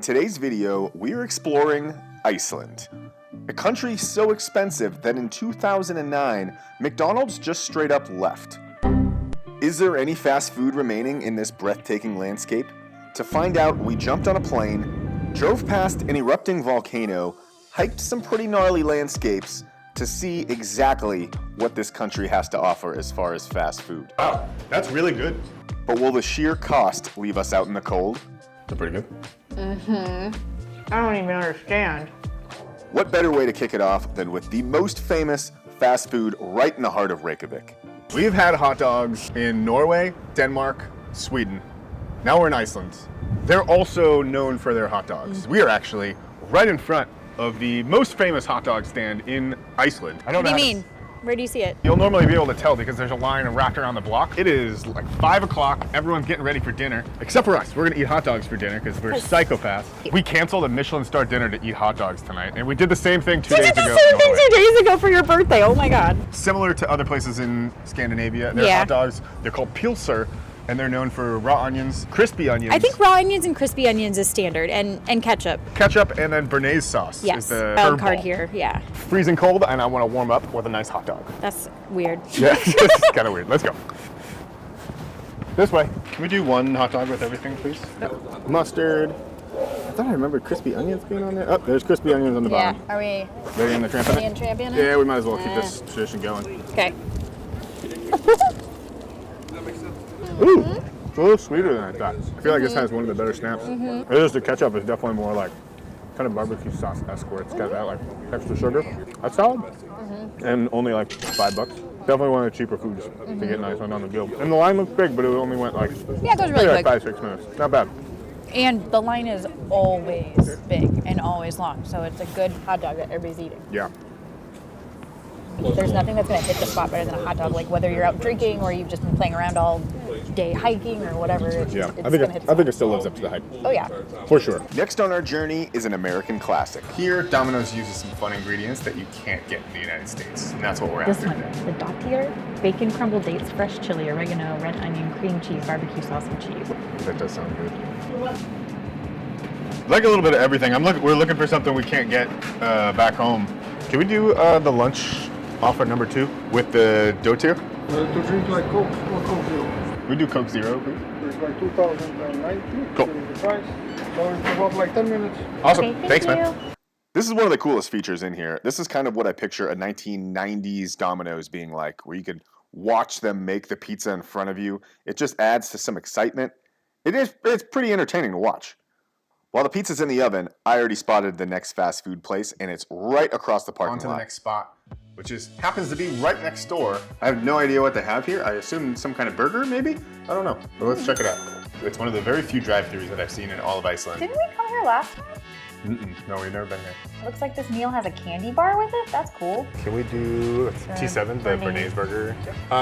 today's video, we're exploring Iceland, a country so expensive that in 2009, McDonald's just straight up left. Is there any fast food remaining in this breathtaking landscape? To find out, we jumped on a plane, drove past an erupting volcano, hiked some pretty gnarly landscapes to see exactly what this country has to offer as far as fast food. Wow, that's really good. But will the sheer cost leave us out in the cold? They're pretty good. I don't even understand. What better way to kick it off than with the most famous fast food right in the heart of Reykjavik? We've had hot dogs in Norway, Denmark, Sweden. Now we're in Iceland. They're also known for their hot dogs. We are actually right in front of the most famous hot dog stand in Iceland. What do you mean? Where do you see it? You'll normally be able to tell because there's a line wrapped around the block. It is like 5 o'clock. Everyone's getting ready for dinner, except for us. We're gonna eat hot dogs for dinner because we're psychopaths. We canceled a Michelin star dinner to eat hot dogs tonight, and we did the same thing 2 days ago. You did the same thing 2 days ago for your birthday. Oh my God. Similar to other places in Scandinavia, their hot dogs, they're called pilser, and they're known for raw onions, crispy onions. I think raw onions and crispy onions is standard, and ketchup. Ketchup and then béarnaise sauce Yes, is the wild herb card ball. here, yeah. Freezing cold, and I want to warm up with a nice hot dog. That's weird. Yeah, it's kind of weird. Let's go. This way. Can we do one hot dog with everything, please? Nope. Mustard. I thought I remembered crispy onions being on there. Oh, there's crispy onions on the bottom. Are we Ready in the tramp in it? champion? Yeah, we might as well keep this tradition going. Okay. Ooh. It's a little sweeter than I thought. I feel like this has one of the better snaps. It is, the ketchup is definitely more like kind of barbecue sauce-esque where it's got that like extra sugar. That's solid. And only like $5. Definitely one of the cheaper foods to get an Iceland on the go. And the line looks big, but it only went like, Yeah, it goes really like quick. 5-6 minutes. Not bad. And the line is always big and always long, so it's a good hot dog that everybody's eating. Yeah. There's nothing that's gonna hit the spot better than a hot dog, like whether you're out drinking or you've just been playing around all day hiking or whatever. It's Yeah. it's I gonna hit the think it still lives up to the hype. Oh yeah. For sure. Next on our journey is an American classic. Here, Domino's uses some fun ingredients that you can't get in the United States. And that's what we're This after one, today. the dottier, bacon crumbled dates, fresh chili, oregano, red onion, cream cheese, barbecue sauce, and cheese. That does sound good. Like a little bit of everything. We're looking for something we can't get back home. Can we do the lunch offer number 2 with the dough tier? To drink like Coke or Coke Zero. We do Coke Zero, please. It's like 2019. Cool. The price. So it's about like 10 minutes. Awesome. Okay, Thanks, you. man. This is one of the coolest features in here. This is kind of what I picture a 1990s Domino's being like, where you could watch them make the pizza in front of you. It just adds to some excitement. It's pretty entertaining to watch. While the pizza's in the oven, I already spotted the next fast food place, and it's right across the parking On to lot. the next spot, which happens to be right next door. I have no idea what they have here. I assume some kind of burger, maybe? I don't know, but let's check it out. It's one of the very few drive-thrus that I've seen in all of Iceland. Didn't we come here last time? No, we've never been here. It looks like this meal has a candy bar with it. That's cool. Can we do T7, the béarnaise burger?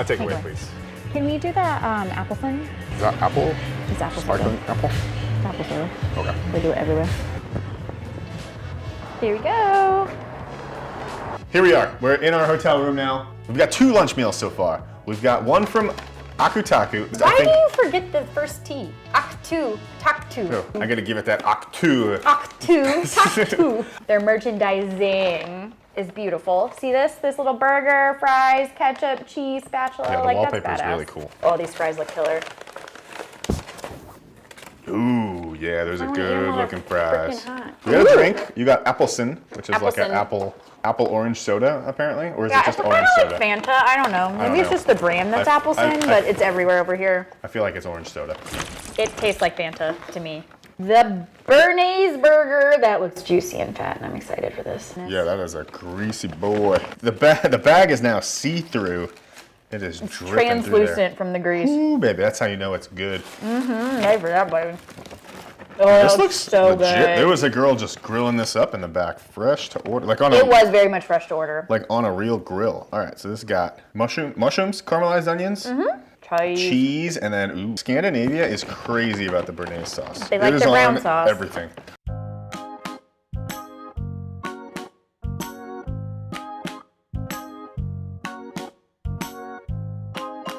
Take away, please. Can we do that apple thing? Is that apple? It's apple Sparkling soda. apple? Apple soda. Okay. They do it everywhere. Here we go. Here we are. We're in our hotel room now. We've got 2 lunch meals so far. We've got one from Akutaku. Why do you forget the first T? Aktu, taktu. Oh, I gotta give it that Aktu. Aktu, taktu. Their merchandising is beautiful. See this? This little burger, fries, ketchup, cheese, spatula. Yeah, the like wallpaper that's is badass. really cool. Oh, these fries look killer. Ooh, yeah, those are Oh, good yeah, looking fries. freaking hot. You got a drink. You got Appelsin, which is like an Appelsin. apple orange soda, apparently, or is Yeah, it just it's orange kind of soda? like Fanta. I don't know. Maybe don't it's know. just the brand that's Appleton, but it's everywhere over here. I feel like it's orange soda. It tastes like Fanta to me. The béarnaise burger, that looks juicy and fat, and I'm excited for this. Yeah, that is a greasy boy. The bag is now see-through. It is dripping through there. Translucent from the grease. Ooh, baby, that's how you know it's good. Ready for that, baby. Oh, This that looks so legit. good. There was a girl just grilling this up in the back, fresh to order, like on It a was very much fresh to order. like on a real grill. All right, so this got mushrooms, caramelized onions, cheese, and then ooh, Scandinavia is crazy about the béarnaise sauce. They like It is the brown on sauce. everything.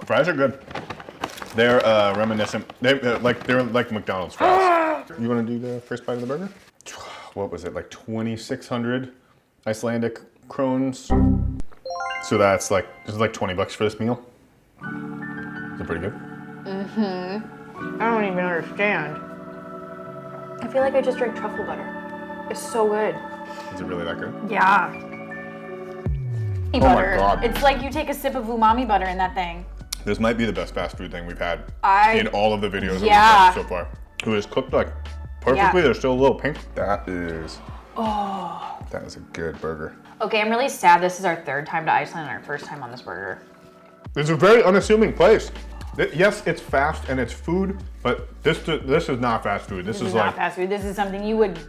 Fries are good. They're reminiscent. They're like McDonald's fries. You want to do the first bite of the burger? What was it, like 2,600 Icelandic krones? So that's like, this is like 20 bucks for this meal. Is it pretty good? Mm-hmm. I don't even understand. I feel like I just drank truffle butter. It's so good. Is it really that good? Yeah. Oh my God. It's like you take a sip of umami butter in that thing. This might be the best fast food thing we've had in all of the videos that we've done so far. It was cooked like perfectly. There's still a little pink. That is a good burger. Okay, I'm really sad this is our third time to Iceland and our first time on this burger. It's a very unassuming place. Yes, it's fast and it's food, but this is not fast food. This is not like fast food. This is something you would.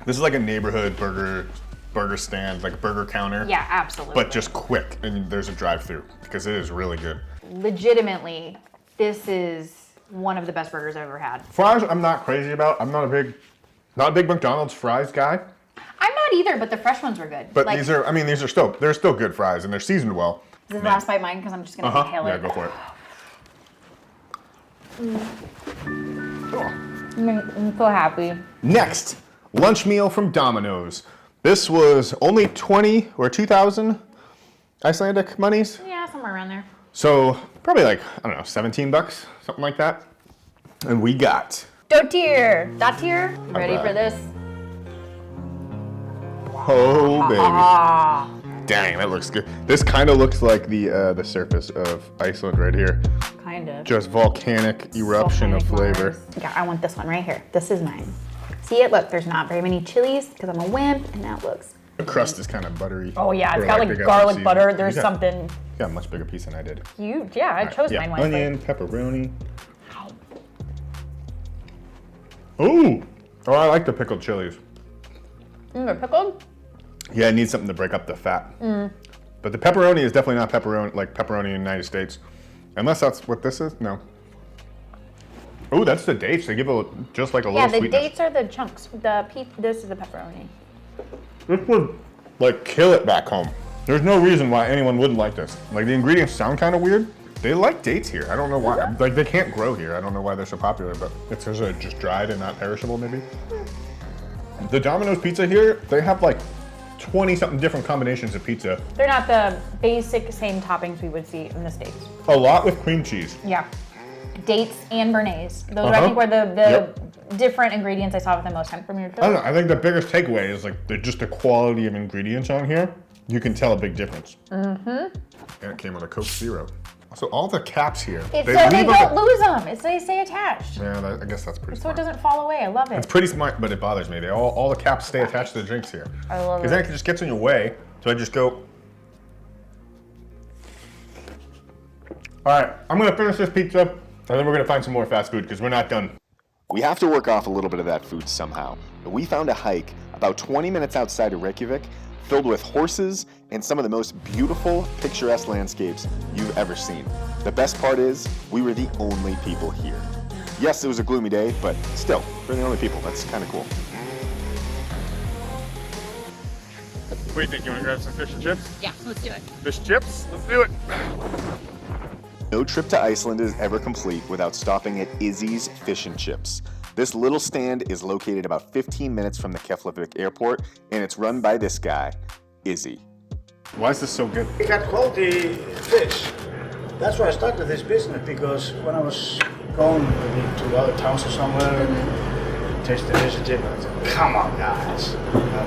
This is like a neighborhood burger stand, like burger counter. Yeah, absolutely. But just quick, and there's a drive-through because it is really good. Legitimately, this is one of the best burgers I've ever had. Fries, I'm not crazy about. I'm not a big McDonald's fries guy. I'm not either, but the fresh ones were good. But these are still good fries, and they're seasoned well. Is this the last bite mine? Because I'm just gonna inhale it. Yeah, go for it. I'm so happy. Next, lunch meal from Domino's. This was only 20 or 2,000 Icelandic monies. Yeah, somewhere around there. So probably like, I don't know, 17 bucks, something like that. And we got Dotir. Ready for this? Oh, baby. Ah. Dang, that looks good. This kind of looks like the surface of Iceland right here. Kind of. Just volcanic eruption of flavor. Yeah, I want this one right here. This is mine. See it? Look, there's not very many chilies because I'm a wimp, and that looks. The crust is kind of buttery. Oh yeah, it's Or got they like some garlic seasoning. butter. There's You got- something You got a much bigger piece than I did. huge. Yeah, I chose mine wisely. Onion, pepperoni. Ooh. Oh, I like the pickled chilies. They're pickled? Yeah, it needs something to break up the fat. But the pepperoni is definitely not pepperoni like pepperoni in the United States. Unless that's what this is? No. Oh, that's the dates. They give just like a Yeah, little the sweetness. dates are the chunks. This is the pepperoni. This would like kill it back home. There's no reason why anyone wouldn't like this. Like the ingredients sound kind of weird. They like dates here. I don't know why. Like they can't grow here. I don't know why they're so popular, but it's because they're just dried and not perishable maybe. The Domino's pizza here, they have like 20 something different combinations of pizza. They're not the basic same toppings we would see in the States. A lot with cream cheese. Yeah. Dates and béarnaise. Those I think were the different ingredients I saw with the most time from your I don't know. I think the biggest takeaway is like just the quality of ingredients on here. You can tell a big difference. Mm-hmm. And it came with a Coke Zero. So all the caps here. It's so they don't lose them. They stay attached. Yeah, I guess that's pretty So smart. it doesn't fall away. I love it. It's pretty smart, but it bothers me. All the caps stay attached to the drinks here. I love it. Because then it just gets in your way. So I just go. All right, I'm gonna finish this pizza, and then we're gonna find some more fast food because we're not done. We have to work off a little bit of that food somehow. We found a hike about 20 minutes outside of Reykjavik filled with horses and some of the most beautiful, picturesque landscapes you've ever seen. The best part is, we were the only people here. Yes, it was a gloomy day, but still, we're the only people. That's kind of cool. What do you think? You wanna grab some fish and chips? Yeah, let's do it. Fish and chips? Let's do it. No trip to Iceland is ever complete without stopping at Izzy's Fish and Chips. This little stand is located about 15 minutes from the Keflavik airport, and it's run by this guy, Izzy. Why is this so good? We got quality fish. That's why I started this business, because when I was going maybe to other towns or somewhere, taste the fish and chip, I said, come on guys,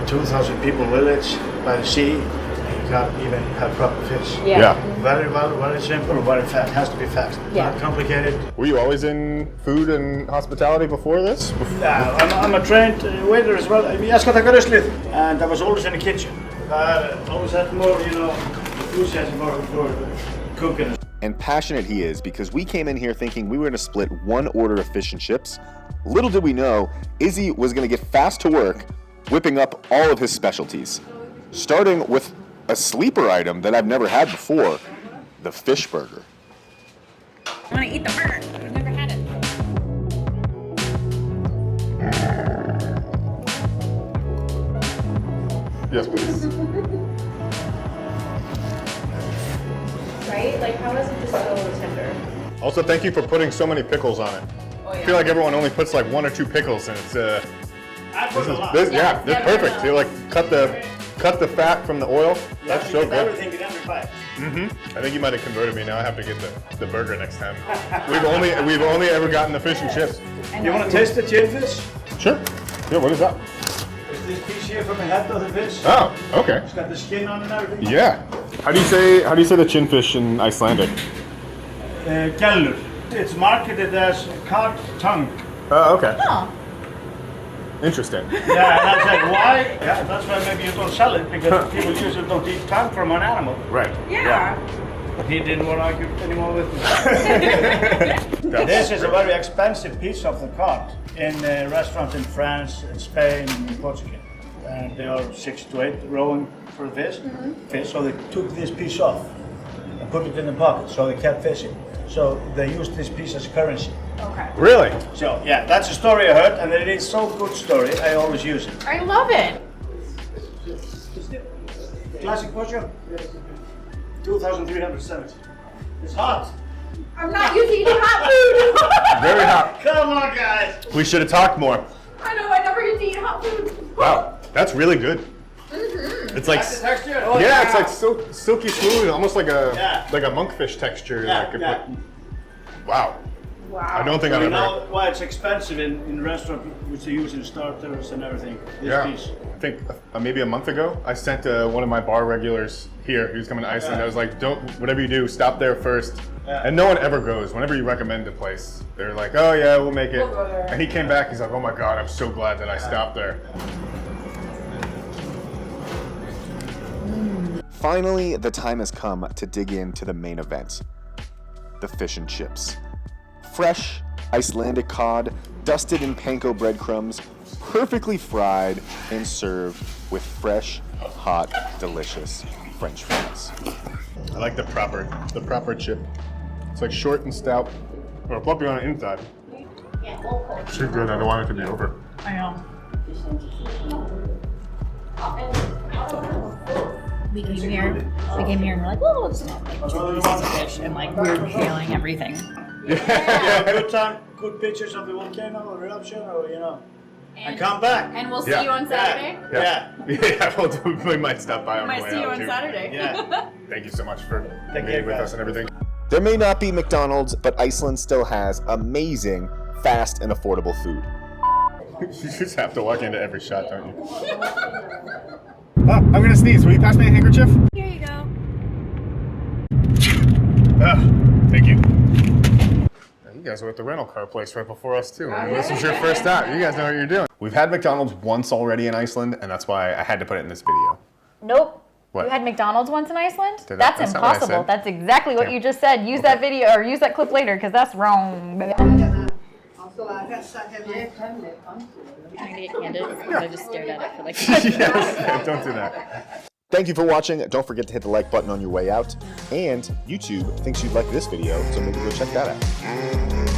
2,000 people village by the sea, and you can't even have proper fish. Yeah. Very well, very simple, very fast, has to be fast, Yeah. not complicated. Were you always in food and hospitality before this? Yeah, I'm a trained waiter as well. Jag ska tacka röstligt. And I was always in the kitchen. I always had more, enthusiasm for cooking. And passionate he is, because we came in here thinking we were gonna split one order of fish and chips. Little did we know, Izzy was gonna get fast to work, whipping up all of his specialties. Starting with a sleeper item that I've never had before, the fish burger. I want to eat the burger. I've never had it. Yes, please. Right? Like, how is it just so tender? Also, thank you for putting so many pickles on it. I feel like everyone only puts like 1 or 2 pickles, and it's I put a lot. yeah, it's perfect. You like cut the fat from the oil. That's so good. Everything in every bite. I think you might have converted me. Now I have to get the burger next time. We've only ever gotten the fish and chips. You want to taste the chinfish? Sure. Yeah. What is that? It's this piece here from the head of the fish. Oh, okay. It's got the skin on and everything. Yeah. How do you say the chinfish in Icelandic? Gellur. It's marketed as cod tongue. Oh, okay. Oh, Interesting. Yeah, and I said, why? Yeah, that's why maybe you don't sell it, because people usually don't eat tongue from an animal. Right. yeah. But he didn't want to argue anymore with me. This is a very expensive piece of the cod in restaurants in France, in Spain, and Portugal. And they are 6 to 8 rolling for this fish. So they took this piece off and put it in the pocket, so they kept fishing. So they used this piece as currency. Okay. Really? So yeah, that's a story I heard, and it is so good story. I always use it. I love it. Classic portion. 2,370. It's hot. I'm not used to eating hot food. Very hot. Come on, guys. We should have talked more. I know, I never used to eat hot food. Wow, that's really good. It's like That's the texture. Oh, yeah, it's like silky smooth, almost like a Yeah. monkfish texture. Yeah, like yeah. Wow. Wow. I don't think I've You ever. know why it's expensive in restaurant, which they use in starters and everything. This Yeah. piece. I think maybe a month ago, I sent one of my bar regulars here who's coming to Iceland. I was like, don't, whatever you do, stop there first. Yeah. And no one ever goes. Whenever you recommend a place, they're like, oh yeah, we'll make it. We'll go there. And he came back, he's like, oh my God, I'm so glad that I stopped there. Finally, the time has come to dig into the main event, the fish and chips. Fresh Icelandic cod, dusted in panko breadcrumbs, perfectly fried and served with fresh, hot, delicious French fries. I like the proper chip. It's like short and stout, or fluffy on the inside. It's too good, I don't want it to be over. I know. We came here and we're like, well, we'll just have like 2 pieces of fish, and like we're feeling everything. Yeah, good time, good pictures of the volcano or eruption, or and come back. And we'll see Yeah. you on Saturday. Yeah. Yeah, we might stop by on the Might way see you out, on too. Saturday. Yeah. Thank you so much for Take being care, with guys. us and everything. There may not be McDonald's, but Iceland still has amazing, fast, and affordable food. You just have to walk into every shot, don't you? Oh, I'm gonna sneeze. Will you pass me a handkerchief? Here you go. Thank you. You guys were at the rental car place right before us too. This was your first stop. You guys know what you're doing. We've had McDonald's once already in Iceland, and that's why I had to put it in this video. Nope. What? You had McDonald's once in Iceland? Did I? That's That's not what I impossible. said. That's exactly what Yeah. you just said. Use that video or use that clip later because that's wrong. Trying to get candid because I just stared at it for like Yes, don't do that. Thank you for watching. Don't forget to hit the like button on your way out. And YouTube thinks you'd like this video, so maybe go check that out.